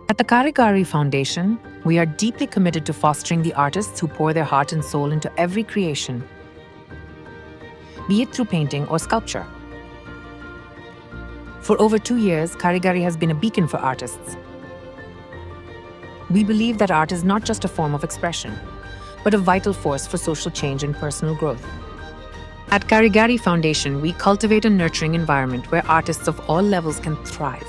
At the Kaarigari Foundation, we are deeply committed to fostering the artists who pour their heart and soul into every creation, be it through painting or sculpture. For over 2 years, Kaarigari has been a beacon for artists. We believe that art is not just a form of expression, but a vital force for social change and personal growth. At Kaarigari Foundation, we cultivate a nurturing environment where artists of all levels can thrive.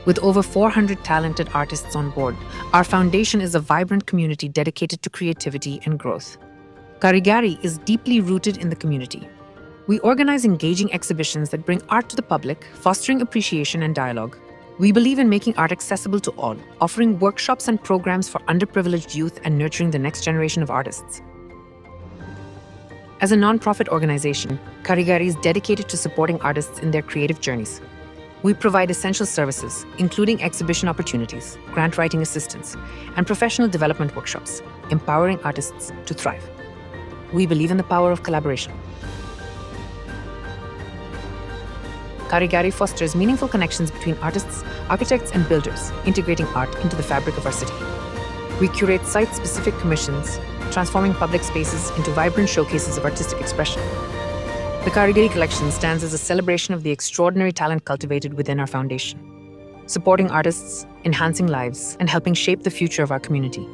With over 400 talented artists on board, our foundation is a vibrant community dedicated to creativity and growth. Kaarigari is deeply rooted in the community. We organize engaging exhibitions that bring art to the public, fostering appreciation and dialogue. We believe in making art accessible to all, offering workshops and programs for underprivileged youth and nurturing the next generation of artists. As a non-profit organization, Kaarigari is dedicated to supporting artists in their creative journeys. We provide essential services, including exhibition opportunities, grant writing assistance, and professional development workshops, empowering artists to thrive. We believe in the power of collaboration. Kaarigari fosters meaningful connections between artists, architects, and builders, integrating art into the fabric of our city. We curate site-specific commissions, transforming public spaces into vibrant showcases of artistic expression. The Kaarigari collection stands as a celebration of the extraordinary talent cultivated within our foundation, supporting artists, enhancing lives, and helping shape the future of our community.